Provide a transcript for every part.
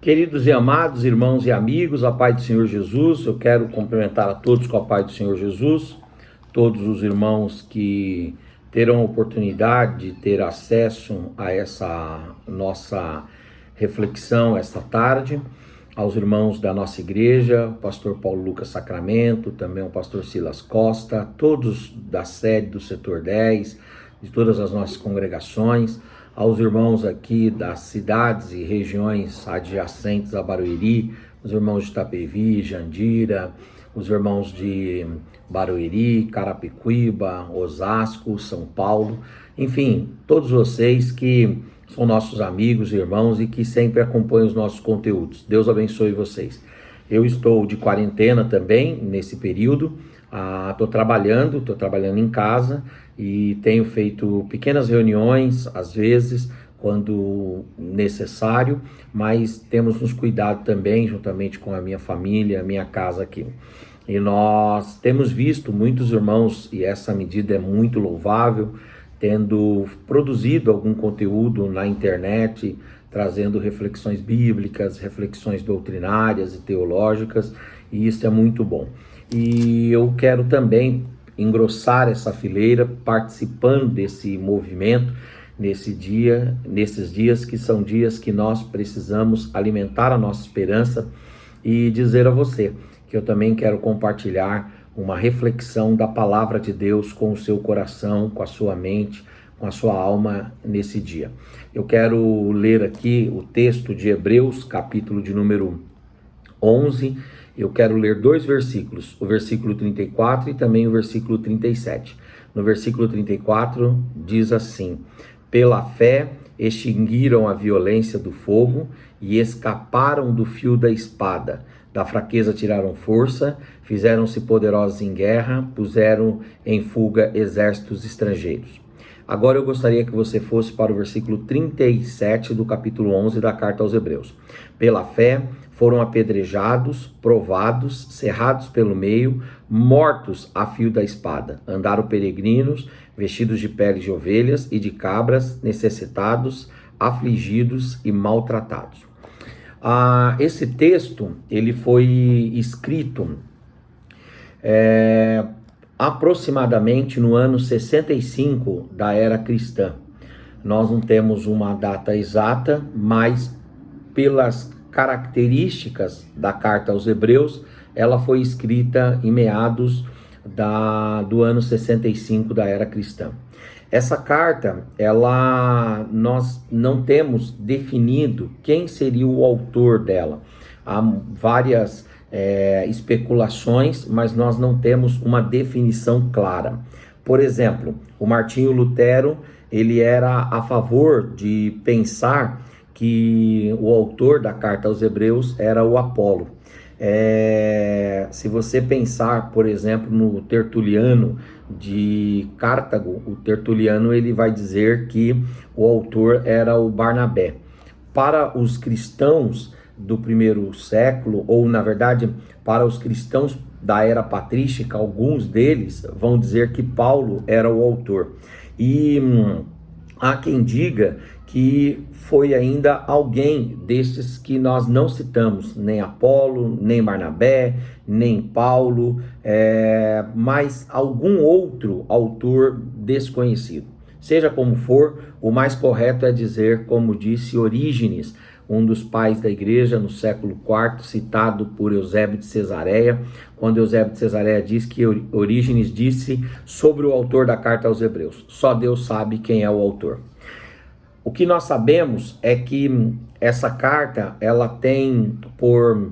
Queridos e amados irmãos e amigos, a paz do Senhor Jesus, eu quero cumprimentar a todos com a paz do Senhor Jesus, todos os irmãos que terão a oportunidade de ter acesso a essa nossa reflexão esta tarde, aos irmãos da nossa igreja, o pastor Paulo Lucas Sacramento, também o pastor Silas Costa, todos da sede do setor 10, de todas as nossas congregações, aos irmãos aqui das cidades e regiões adjacentes a Barueri, os irmãos de Itapevi, Jandira, os irmãos de Barueri, Carapicuíba, Osasco, São Paulo, enfim, todos vocês que são nossos amigos e irmãos e que sempre acompanham os nossos conteúdos. Deus abençoe vocês. Eu estou de quarentena também nesse período, estou trabalhando em casa e tenho feito pequenas reuniões, às vezes, quando necessário, mas temos nos cuidado também, juntamente com a minha família, a minha casa aqui. E nós temos visto muitos irmãos, e essa medida é muito louvável, tendo produzido algum conteúdo na internet, trazendo reflexões bíblicas, reflexões doutrinárias e teológicas, e isso é muito bom. E eu quero também engrossar essa fileira, participando desse movimento, nesses dias que são dias que nós precisamos alimentar a nossa esperança e dizer a você que eu também quero compartilhar uma reflexão da palavra de Deus com o seu coração, com a sua mente, com a sua alma nesse dia. Eu quero ler aqui o texto de Hebreus, capítulo de número 11, eu quero ler dois versículos, o versículo 34 e também o versículo 37. No versículo 34 diz assim: pela fé extinguiram a violência do fogo e escaparam do fio da espada. Da fraqueza tiraram força, fizeram-se poderosos em guerra, puseram em fuga exércitos estrangeiros. Agora eu gostaria que você fosse para o versículo 37 do capítulo 11 da carta aos Hebreus. Pela fé foram apedrejados, provados, cerrados pelo meio, mortos a fio da espada. Andaram peregrinos, vestidos de peles de ovelhas e de cabras, necessitados, afligidos e maltratados. Esse texto ele foi escrito aproximadamente no ano 65 da era cristã. Nós não temos uma data exata, mas pelas características da carta aos Hebreus, ela foi escrita em meados do ano 65 da era cristã. Essa carta, nós não temos definido quem seria o autor dela. Há várias especulações, mas nós não temos uma definição clara. Por exemplo, o Martinho Lutero, ele era a favor de pensar que o autor da carta aos Hebreus era o Apolo. Se você pensar, por exemplo, no Tertuliano de Cartago, o Tertuliano ele vai dizer que o autor era o Barnabé. Para os cristãos do primeiro século, ou na verdade para os cristãos da era patrística, alguns deles vão dizer que Paulo era o autor. E há quem diga que foi ainda alguém destes que nós não citamos, nem Apolo, nem Barnabé, nem Paulo, mas algum outro autor desconhecido. Seja como for, o mais correto é dizer, como disse Orígenes, um dos pais da igreja no século IV, citado por Eusébio de Cesareia, quando Eusébio de Cesareia diz que Orígenes disse sobre o autor da carta aos Hebreus: só Deus sabe quem é o autor. O que nós sabemos é que essa carta ela tem por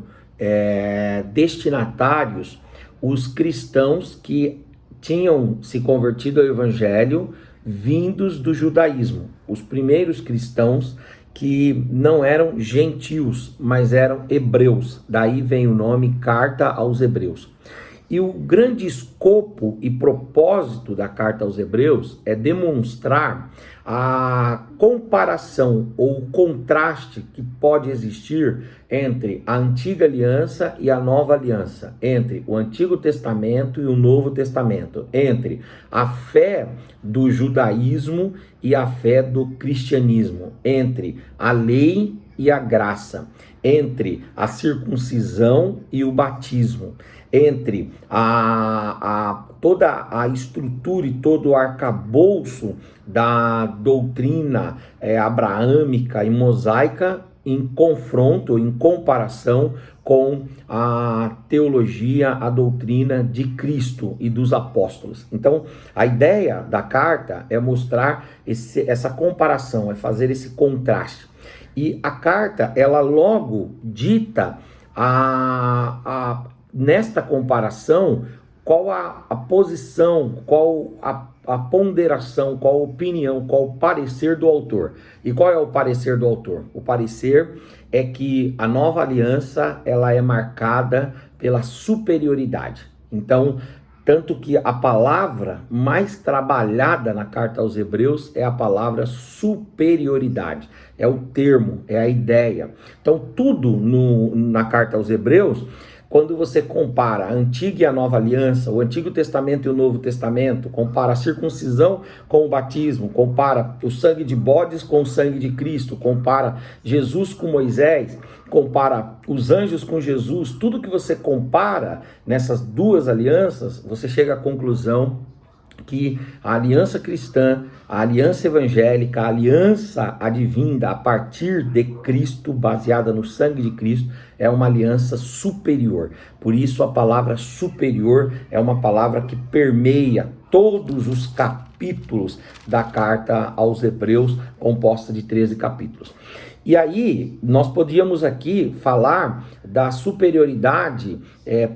destinatários os cristãos que tinham se convertido ao evangelho vindos do judaísmo, os primeiros cristãos que não eram gentios, mas eram hebreus. Daí vem o nome Carta aos Hebreus. E o grande escopo e propósito da carta aos Hebreus é demonstrar a comparação ou o contraste que pode existir entre a antiga aliança e a nova aliança, entre o Antigo Testamento e o Novo Testamento, entre a fé do judaísmo e a fé do cristianismo, entre a lei e a graça. entre a circuncisão e o batismo, entre toda a estrutura e todo o arcabouço da doutrina abraâmica e mosaica em confronto, em comparação com a teologia, a doutrina de Cristo e dos apóstolos. Então, a ideia da carta é mostrar essa comparação, é fazer esse contraste. E a carta, ela logo dita nesta comparação, qual a posição, qual a ponderação, qual a opinião, qual o parecer do autor. E qual é o parecer do autor? O parecer é que a nova aliança, ela é marcada pela superioridade. Então, tanto que a palavra mais trabalhada na carta aos Hebreus é a palavra superioridade. É o termo, é a ideia. Então, tudo na carta aos Hebreus, quando você compara a antiga e a nova aliança, o Antigo Testamento e o Novo Testamento, compara a circuncisão com o batismo, compara o sangue de bodes com o sangue de Cristo, compara Jesus com Moisés, compara os anjos com Jesus, tudo que você compara nessas duas alianças, você chega à conclusão que a aliança cristã, a aliança evangélica, a aliança advinda a partir de Cristo, baseada no sangue de Cristo, é uma aliança superior. Por isso a palavra superior é uma palavra que permeia todos os capítulos da carta aos Hebreus, composta de 13 capítulos. E aí, nós podíamos aqui falar da superioridade,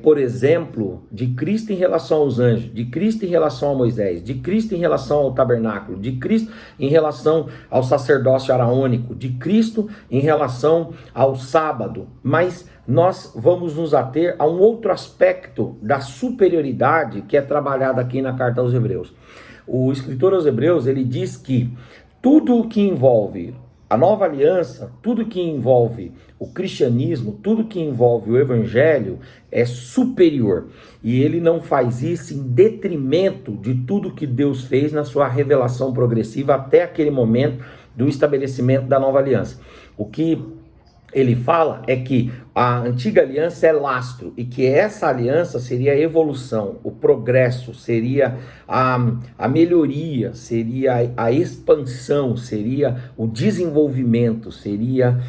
por exemplo, de Cristo em relação aos anjos, de Cristo em relação a Moisés, de Cristo em relação ao tabernáculo, de Cristo em relação ao sacerdócio araônico, de Cristo em relação ao sábado. Mas nós vamos nos ater a um outro aspecto da superioridade que é trabalhado aqui na carta aos Hebreus. O escritor aos Hebreus, ele diz que tudo o que envolve a nova aliança, tudo que envolve o cristianismo, tudo que envolve o evangelho é superior. E ele não faz isso em detrimento de tudo que Deus fez na sua revelação progressiva até aquele momento do estabelecimento da nova aliança. O que ele fala é que a antiga aliança é lastro e que essa aliança seria a evolução, o progresso, seria a melhoria, seria a expansão, seria o desenvolvimento, seria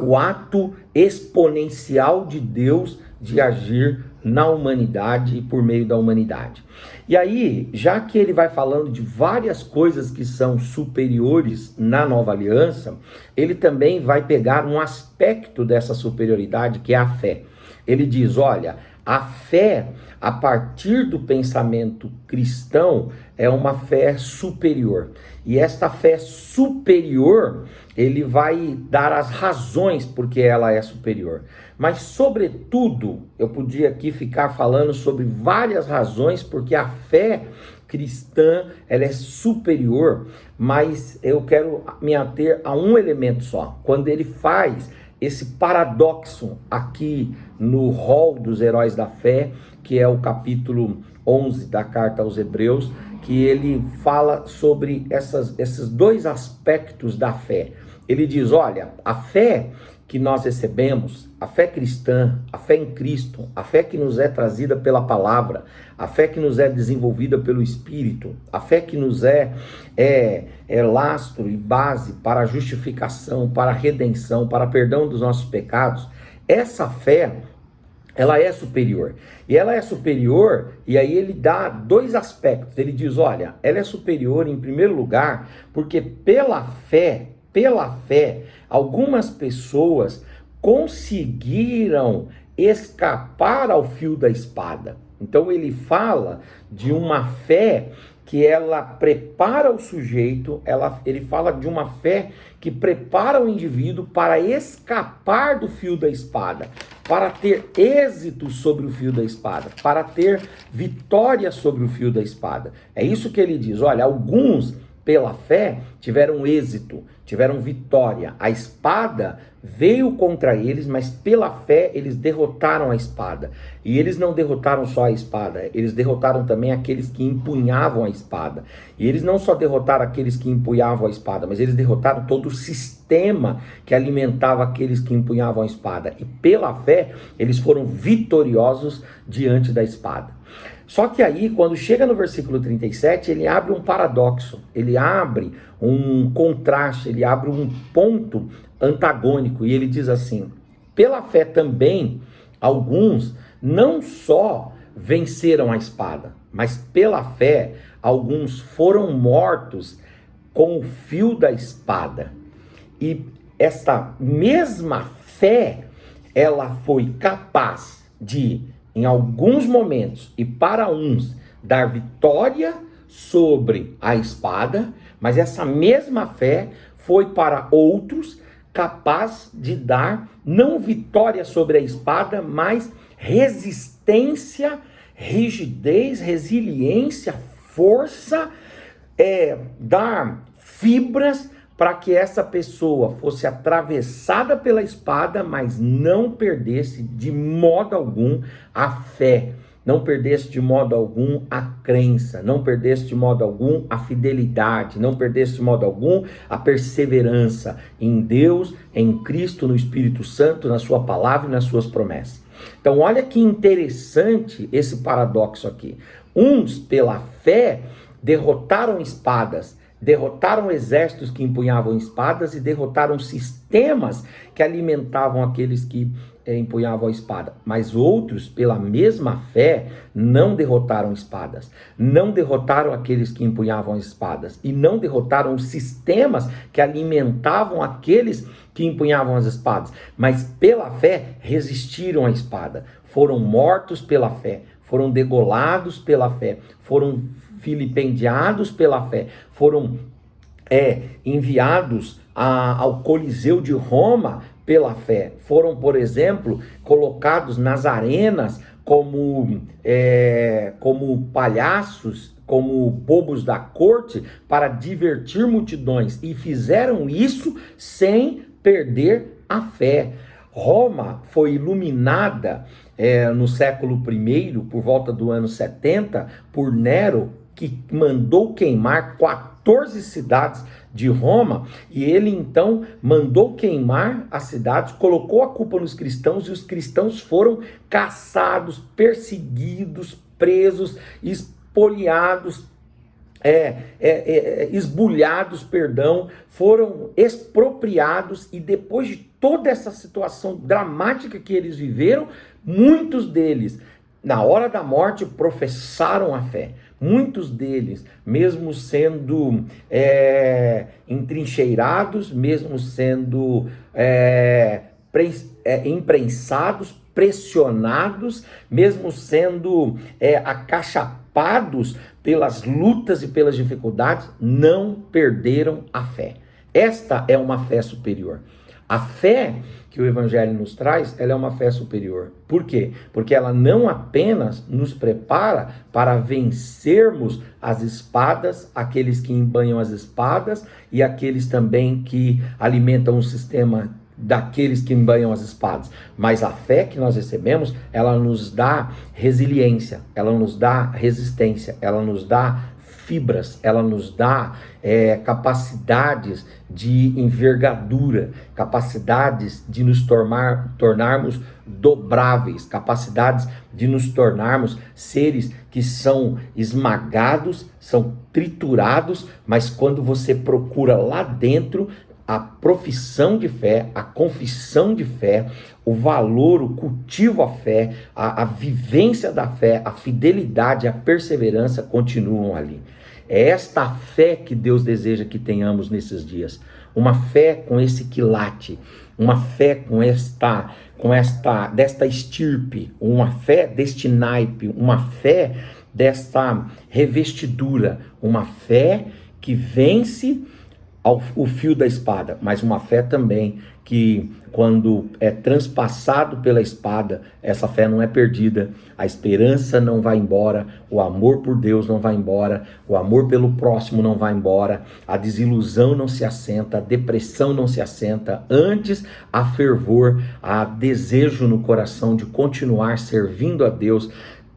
o ato exponencial de Deus de agir na humanidade e por meio da humanidade. E aí, já que ele vai falando de várias coisas que são superiores na nova aliança, ele também vai pegar um aspecto dessa superioridade que é a fé. Ele diz, olha, a fé, a partir do pensamento cristão, é uma fé superior. E esta fé superior, ele vai dar as razões porque ela é superior. Mas, sobretudo, eu podia aqui ficar falando sobre várias razões porque a fé cristã, ela é superior, mas eu quero me ater a um elemento só. Quando ele faz esse paradoxo aqui no rol dos heróis da fé, que é o capítulo 11 da carta aos Hebreus, que ele fala sobre esses dois aspectos da fé. Ele diz, olha, a fé que nós recebemos, a fé cristã, a fé em Cristo, a fé que nos é trazida pela palavra, a fé que nos é desenvolvida pelo Espírito, a fé que nos é lastro e base para a justificação, para a redenção, para perdão dos nossos pecados, essa fé, ela é superior. E ela é superior, e aí ele dá dois aspectos. Ele diz, olha, ela é superior em primeiro lugar, porque pela fé, algumas pessoas conseguiram escapar ao fio da espada. Então ele fala de uma fé que ela prepara o sujeito, ele fala de uma fé que prepara o indivíduo para escapar do fio da espada, para ter êxito sobre o fio da espada, para ter vitória sobre o fio da espada. É isso que ele diz, olha, alguns pela fé, tiveram êxito, tiveram vitória. A espada veio contra eles, mas pela fé eles derrotaram a espada. E eles não derrotaram só a espada, eles derrotaram também aqueles que empunhavam a espada. E eles não só derrotaram aqueles que empunhavam a espada, mas eles derrotaram todo o sistema que alimentava aqueles que empunhavam a espada. E pela fé eles foram vitoriosos diante da espada. Só que aí, quando chega no versículo 37, ele abre um paradoxo, ele abre um contraste, ele abre um ponto antagônico, e ele diz assim: pela fé também, alguns não só venceram a espada, mas pela fé, alguns foram mortos com o fio da espada. E essa mesma fé, ela foi capaz de, em alguns momentos e para uns, dar vitória sobre a espada, mas essa mesma fé foi para outros capaz de dar não vitória sobre a espada, mas resistência, rigidez, resiliência, força, dar fibras para que essa pessoa fosse atravessada pela espada, mas não perdesse de modo algum a fé, não perdesse de modo algum a crença, não perdesse de modo algum a fidelidade, não perdesse de modo algum a perseverança em Deus, em Cristo, no Espírito Santo, na sua palavra e nas suas promessas. Então olha que interessante esse paradoxo aqui. Uns pela fé derrotaram espadas, derrotaram exércitos que empunhavam espadas e derrotaram sistemas que alimentavam aqueles que empunhavam a espada. Mas outros, pela mesma fé, não derrotaram espadas, não derrotaram aqueles que empunhavam espadas e não derrotaram os sistemas que alimentavam aqueles que empunhavam as espadas, mas pela fé resistiram à espada, foram mortos pela fé, foram degolados pela fé, foram vilipendiados pela fé, foram enviados ao Coliseu de Roma pela fé, foram, por exemplo, colocados nas arenas como palhaços, como bobos da corte, para divertir multidões, e fizeram isso sem perder a fé. Roma foi iluminada no século I, por volta do ano 70, por Nero, que mandou queimar 14 cidades de Roma, e ele então mandou queimar as cidades, colocou a culpa nos cristãos, e os cristãos foram caçados, perseguidos, presos, espoliados, esbulhados, foram expropriados, e depois de toda essa situação dramática que eles viveram, muitos deles, na hora da morte, professaram a fé. Muitos deles, mesmo sendo entrincheirados, mesmo sendo imprensados, pressionados, mesmo sendo acachapados pelas lutas e pelas dificuldades, não perderam a fé. Esta é uma fé superior. A fé que o Evangelho nos traz, ela é uma fé superior. Por quê? Porque ela não apenas nos prepara para vencermos as espadas, aqueles que embanham as espadas e aqueles também que alimentam o sistema daqueles que embanham as espadas, mas a fé que nós recebemos, ela nos dá resiliência, ela nos dá resistência, ela nos dá fibras, ela nos dá capacidades de envergadura, capacidades de nos tornarmos dobráveis, capacidades de nos tornarmos seres que são esmagados, são triturados, mas quando você procura lá dentro a profissão de fé, a confissão de fé, o valor, o cultivo à fé, a vivência da fé, a fidelidade, a perseverança continuam ali. É esta fé que Deus deseja que tenhamos nesses dias. Uma fé com esse quilate, uma fé desta estirpe, uma fé deste naipe, uma fé desta revestidura, uma fé que vence o fio da espada, mas uma fé também que, quando é transpassado pela espada, essa fé não é perdida, a esperança não vai embora, o amor por Deus não vai embora, o amor pelo próximo não vai embora, a desilusão não se assenta, a depressão não se assenta, antes há fervor, há desejo no coração de continuar servindo a Deus,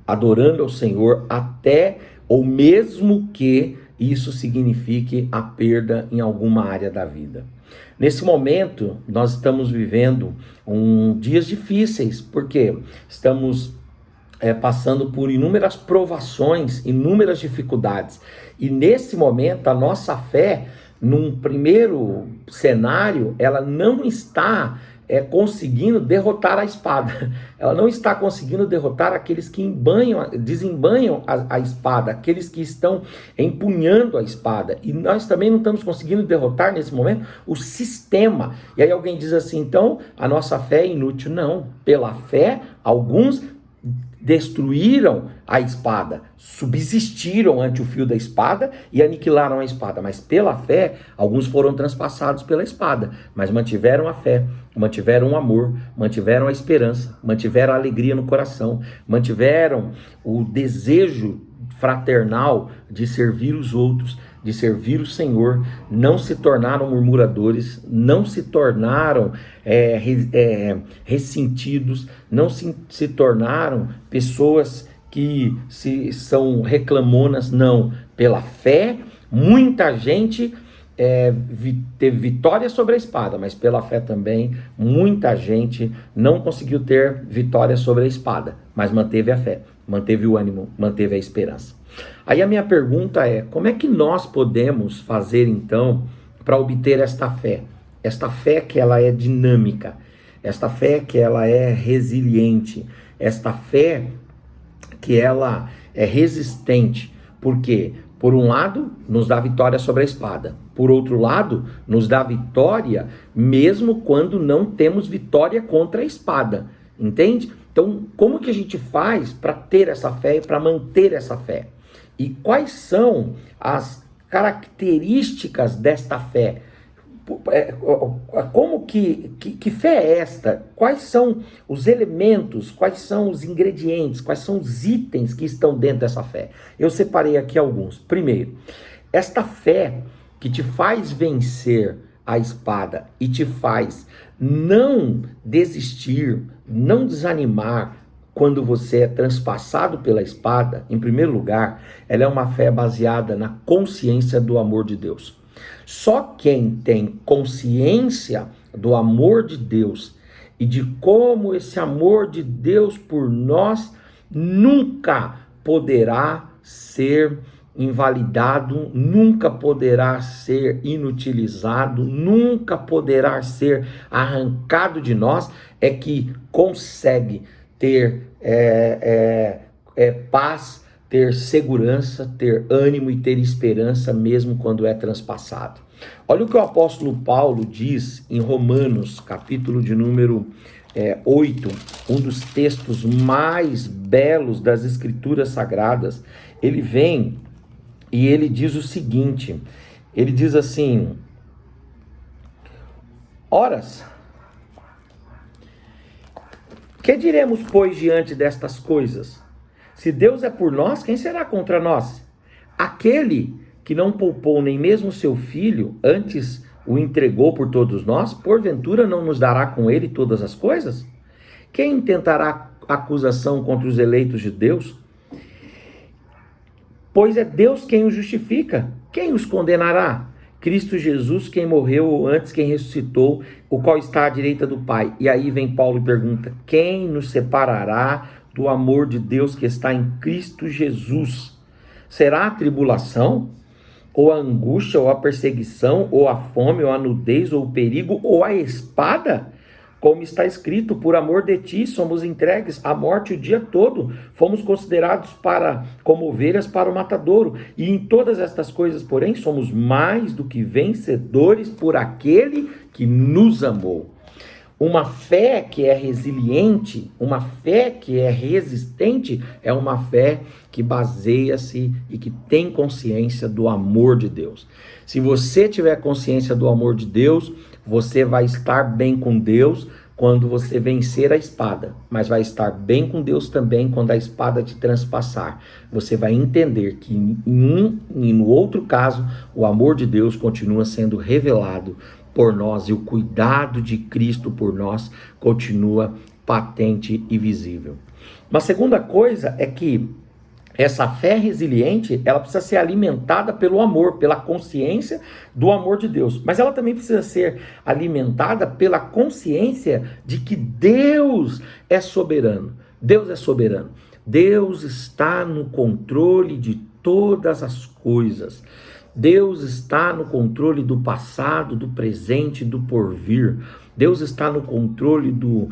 adorando ao Senhor, até ou mesmo que isso signifique a perda em alguma área da vida. Nesse momento, nós estamos vivendo dias difíceis, porque estamos passando por inúmeras provações, inúmeras dificuldades. E nesse momento, a nossa fé, num primeiro cenário, ela não está conseguindo derrotar a espada. Ela não está conseguindo derrotar aqueles que desembanham a espada, aqueles que estão empunhando a espada. E nós também não estamos conseguindo derrotar nesse momento o sistema. E aí alguém diz assim, então a nossa fé é inútil. Não, pela fé, alguns destruíram a espada, subsistiram ante o fio da espada e aniquilaram a espada, mas pela fé, alguns foram transpassados pela espada, mas mantiveram a fé, mantiveram o amor, mantiveram a esperança, mantiveram a alegria no coração, mantiveram o desejo fraternal de servir os outros, de servir o Senhor, não se tornaram murmuradores, não se tornaram ressentidos, não se tornaram pessoas que são reclamonas, não. Pela fé, muita gente teve vitória sobre a espada, mas pela fé também, muita gente não conseguiu ter vitória sobre a espada, mas manteve a fé, manteve o ânimo, manteve a esperança. Aí a minha pergunta é, como é que nós podemos fazer então para obter esta fé? Esta fé que ela é dinâmica, esta fé que ela é resiliente, esta fé que ela é resistente, porque por um lado nos dá vitória sobre a espada, por outro lado nos dá vitória mesmo quando não temos vitória contra a espada, entende? Então como que a gente faz para ter essa fé e para manter essa fé? E quais são as características desta fé? Como que fé é esta? Quais são os elementos, quais são os ingredientes, quais são os itens que estão dentro dessa fé? Eu separei aqui alguns. Primeiro, esta fé que te faz vencer a espada e te faz não desistir, não desanimar, quando você é transpassado pela espada, em primeiro lugar, ela é uma fé baseada na consciência do amor de Deus. Só quem tem consciência do amor de Deus e de como esse amor de Deus por nós nunca poderá ser invalidado, nunca poderá ser inutilizado, nunca poderá ser arrancado de nós, é que consegue ter paz, ter segurança, ter ânimo e ter esperança mesmo quando é transpassado. Olha o que o apóstolo Paulo diz em Romanos, capítulo de número 8, um dos textos mais belos das Escrituras Sagradas. Ele vem e ele diz o seguinte, ele diz assim, Oras, que diremos, pois, diante destas coisas? Se Deus é por nós, quem será contra nós? Aquele que não poupou nem mesmo seu filho, antes o entregou por todos nós, porventura não nos dará com ele todas as coisas? Quem intentará acusação contra os eleitos de Deus? Pois é Deus quem os justifica. Quem os condenará? Cristo Jesus, quem morreu ou antes quem ressuscitou, o qual está à direita do Pai. E aí vem Paulo e pergunta, quem nos separará do amor de Deus que está em Cristo Jesus? Será a tribulação, ou a angústia, ou a perseguição, ou a fome, ou a nudez, ou o perigo, ou a espada? Como está escrito, por amor de ti somos entregues à morte o dia todo, fomos considerados como ovelhas para o matadouro, e em todas estas coisas, porém, somos mais do que vencedores por aquele que nos amou. Uma fé que é resiliente, uma fé que é resistente, é uma fé que baseia-se e que tem consciência do amor de Deus. Se você tiver consciência do amor de Deus, você vai estar bem com Deus quando você vencer a espada, mas vai estar bem com Deus também quando a espada te transpassar. Você vai entender que em um e no outro caso, o amor de Deus continua sendo revelado por nós e o cuidado de Cristo por nós continua patente e visível. Uma segunda coisa é que essa fé resiliente, ela precisa ser alimentada pelo amor, pela consciência do amor de Deus. Mas ela também precisa ser alimentada pela consciência de que Deus é soberano. Deus é soberano. Deus está no controle de todas as coisas. Deus está no controle do passado, do presente e do porvir. Deus está no controle do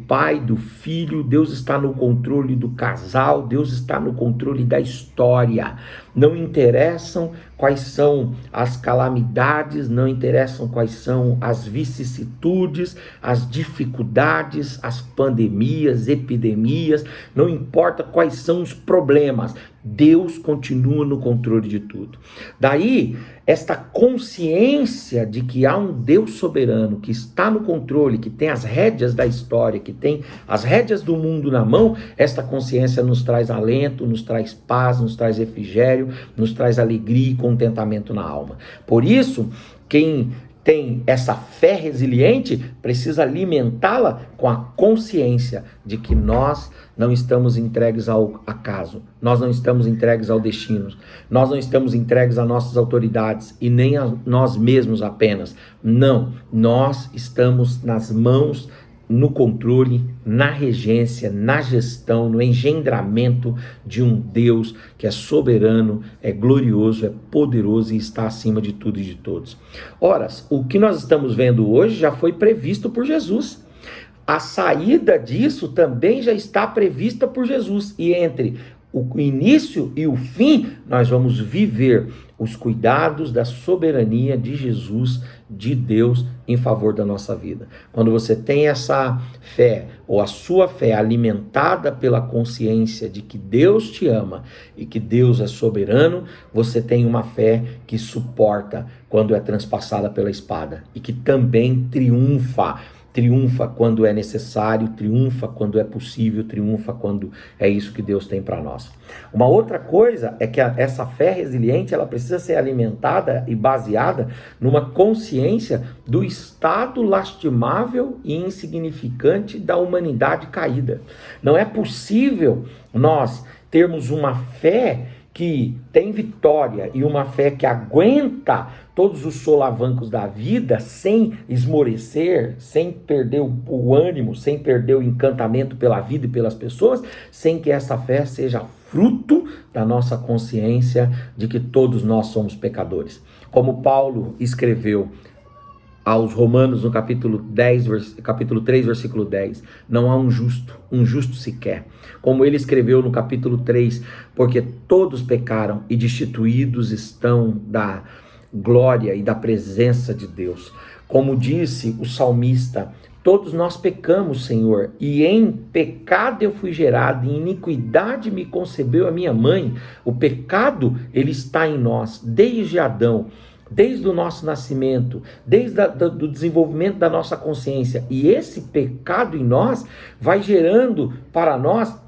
pai, do filho. Deus está no controle do casal. Deus está no controle da história. Não interessam quais são as calamidades, não interessam quais são as vicissitudes, as dificuldades, as pandemias, epidemias, não importa quais são os problemas. Deus continua no controle de tudo. Daí, esta consciência de que há um Deus soberano, que está no controle, que tem as rédeas da história, que tem as rédeas do mundo na mão, esta consciência nos traz alento, nos traz paz, nos traz refrigério, nos traz alegria e contentamento na alma. Por isso, quem tem essa fé resiliente, precisa alimentá-la com a consciência de que nós não estamos entregues ao acaso, nós não estamos entregues ao destino, nós não estamos entregues a nossas autoridades e nem a nós mesmos apenas. Não, nós estamos nas mãos, no controle, na regência, na gestão, no engendramento de um Deus que é soberano, é glorioso, é poderoso e está acima de tudo e de todos. Ora, o que nós estamos vendo hoje já foi previsto por Jesus. A saída disso também já está prevista por Jesus. E entre o início e o fim, nós vamos viver os cuidados da soberania de Jesus, de Deus, em favor da nossa vida. Quando você tem essa fé, ou a sua fé alimentada pela consciência de que Deus te ama e que Deus é soberano, você tem uma fé que suporta quando é transpassada pela espada e que também triunfa quando é necessário, triunfa quando é possível, triunfa quando é isso que Deus tem para nós. Uma outra coisa é que essa fé resiliente, ela precisa ser alimentada e baseada numa consciência do estado lastimável e insignificante da humanidade caída. Não é possível nós termos uma fé que tem vitória e uma fé que aguenta todos os solavancos da vida sem esmorecer, sem perder o ânimo, sem perder o encantamento pela vida e pelas pessoas, sem que essa fé seja fruto da nossa consciência de que todos nós somos pecadores. Como Paulo escreveu aos Romanos no capítulo 3, versículo 10, não há um justo sequer. Como ele escreveu no capítulo 3, porque todos pecaram e destituídos estão da glória e da presença de Deus. Como disse o salmista, todos nós pecamos, Senhor, e em pecado eu fui gerado, em iniquidade me concebeu a minha mãe. O pecado, ele está em nós, desde Adão, desde o nosso nascimento, desde o desenvolvimento da nossa consciência. E esse pecado em nós vai gerando para nós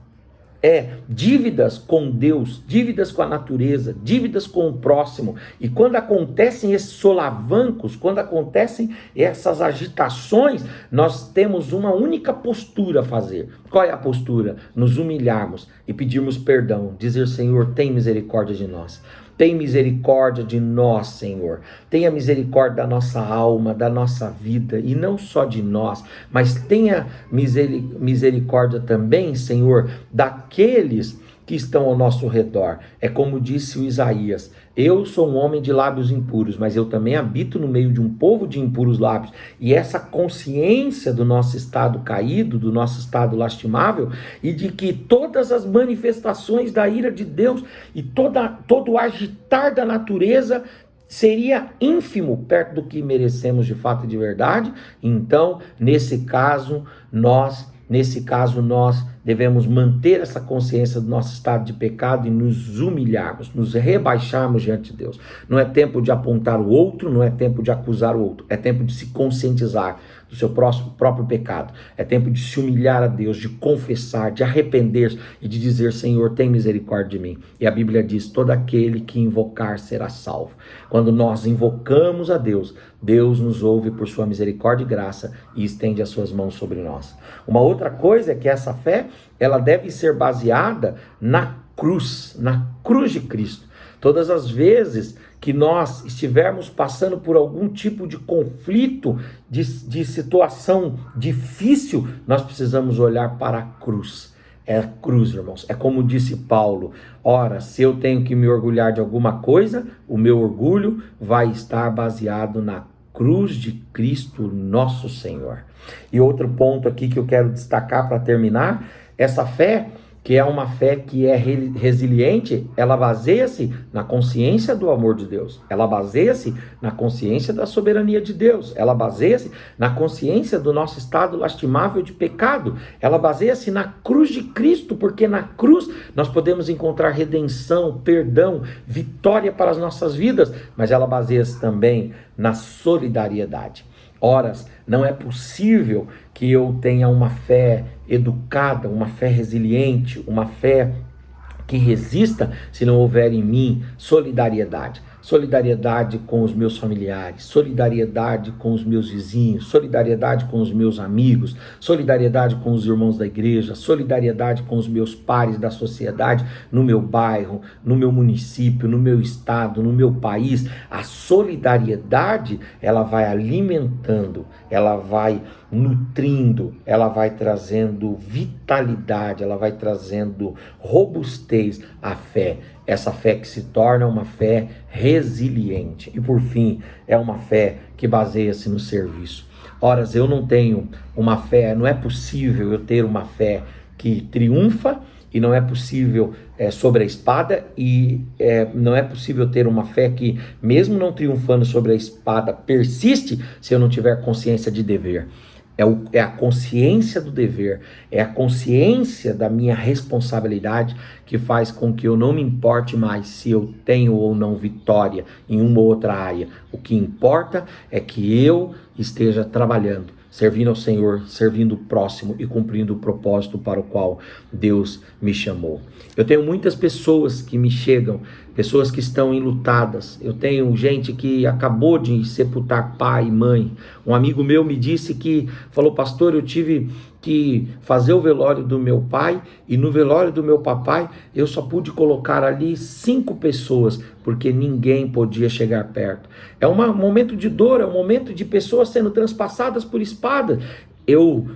dívidas com Deus, dívidas com a natureza, dívidas com o próximo. E quando acontecem esses solavancos, quando acontecem essas agitações, nós temos uma única postura a fazer. Qual é a postura? Nos humilharmos e pedirmos perdão, dizer: Senhor, tem misericórdia de nós. Tem misericórdia de nós, Senhor. Tenha misericórdia da nossa alma, da nossa vida, e não só de nós, mas tenha misericórdia também, Senhor, daqueles que estão ao nosso redor. É como disse o Isaías: eu sou um homem de lábios impuros, mas eu também habito no meio de um povo de impuros lábios. E essa consciência do nosso estado caído, do nosso estado lastimável, e de que todas as manifestações da ira de Deus e todo o agitar da natureza seria ínfimo perto do que merecemos de fato e de verdade. Então, nesse caso, nós devemos manter essa consciência do nosso estado de pecado e nos humilharmos, nos rebaixarmos diante de Deus. Não é tempo de apontar o outro, não é tempo de acusar o outro, é tempo de se conscientizar do seu próprio pecado. É tempo de se humilhar a Deus, de confessar, de arrepender e de dizer: Senhor, tem misericórdia de mim. E a Bíblia diz: todo aquele que invocar será salvo. Quando nós invocamos a Deus, Deus nos ouve por sua misericórdia e graça e estende as suas mãos sobre nós. Uma outra coisa é que essa fé, ela deve ser baseada na cruz de Cristo. Todas as vezes que nós estivermos passando por algum tipo de conflito, de situação difícil, nós precisamos olhar para a cruz. É a cruz, irmãos. É como disse Paulo: ora, se eu tenho que me orgulhar de alguma coisa, o meu orgulho vai estar baseado na cruz de Cristo, nosso Senhor. E outro ponto aqui que eu quero destacar para terminar: essa fé, que é uma fé que é resiliente, ela baseia-se na consciência do amor de Deus, ela baseia-se na consciência da soberania de Deus, ela baseia-se na consciência do nosso estado lastimável de pecado, ela baseia-se na cruz de Cristo, porque na cruz nós podemos encontrar redenção, perdão, vitória para as nossas vidas, mas ela baseia-se também na solidariedade. Ora, não é possível que eu tenha uma fé educada, uma fé resiliente, uma fé que resista se não houver em mim solidariedade. Solidariedade com os meus familiares, solidariedade com os meus vizinhos, solidariedade com os meus amigos, solidariedade com os irmãos da igreja, solidariedade com os meus pares da sociedade, no meu bairro, no meu município, no meu estado, no meu país. A solidariedade, ela vai alimentando, ela vai nutrindo, ela vai trazendo vitalidade, ela vai trazendo robustez à fé. Essa fé que se torna uma fé resiliente. E por fim, é uma fé que baseia-se no serviço. Ora, eu não tenho uma fé, não é possível eu ter uma fé que triunfa, e não é possível sobre a espada, e não é possível ter uma fé que, mesmo não triunfando sobre a espada, persiste se eu não tiver consciência de dever. É a consciência do dever, é a consciência da minha responsabilidade que faz com que eu não me importe mais se eu tenho ou não vitória em uma ou outra área. O que importa é que eu esteja trabalhando, servindo ao Senhor, servindo o próximo e cumprindo o propósito para o qual Deus me chamou. Eu tenho muitas pessoas que me chegam, pessoas que estão enlutadas. Eu tenho gente que acabou de sepultar pai e mãe. Um amigo meu me disse que, falou: pastor, eu tive que fazer o velório do meu pai, e no velório do meu papai eu só pude colocar ali 5 pessoas, porque ninguém podia chegar perto. É um momento de dor, é um momento de pessoas sendo transpassadas por espada.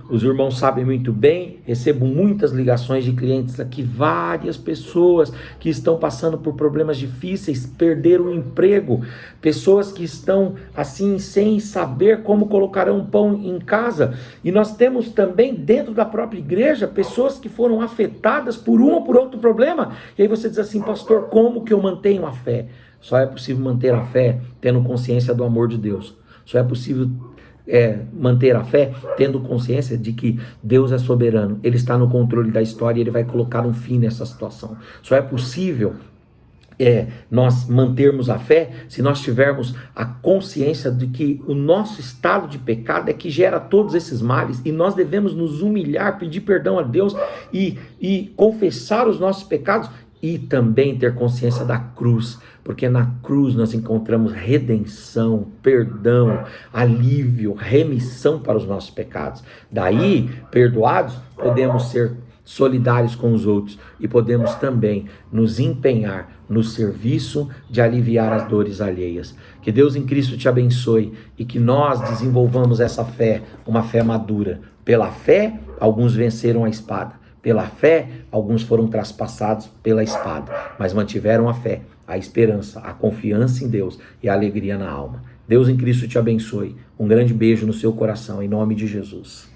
Os irmãos sabem muito bem, recebo muitas ligações de clientes aqui, várias pessoas que estão passando por problemas difíceis, perderam o emprego, pessoas que estão assim sem saber como colocarão pão em casa. E nós temos também dentro da própria igreja pessoas que foram afetadas por um ou por outro problema. E aí você diz assim: pastor, como que eu mantenho a fé? Só é possível manter a fé tendo consciência do amor de Deus. Só é possível manter a fé tendo consciência de que Deus é soberano, Ele está no controle da história e Ele vai colocar um fim nessa situação. Só é possível nós mantermos a fé se nós tivermos a consciência de que o nosso estado de pecado é que gera todos esses males, e nós devemos nos humilhar, pedir perdão a Deus e confessar os nossos pecados, e também ter consciência da cruz, porque na cruz nós encontramos redenção, perdão, alívio, remissão para os nossos pecados. Daí, perdoados, podemos ser solidários com os outros e podemos também nos empenhar no serviço de aliviar as dores alheias. Que Deus em Cristo te abençoe e que nós desenvolvamos essa fé, uma fé madura. Pela fé, alguns venceram a espada. Pela fé, alguns foram traspassados pela espada, mas mantiveram a fé, a esperança, a confiança em Deus e a alegria na alma. Deus em Cristo te abençoe. Um grande beijo no seu coração, em nome de Jesus.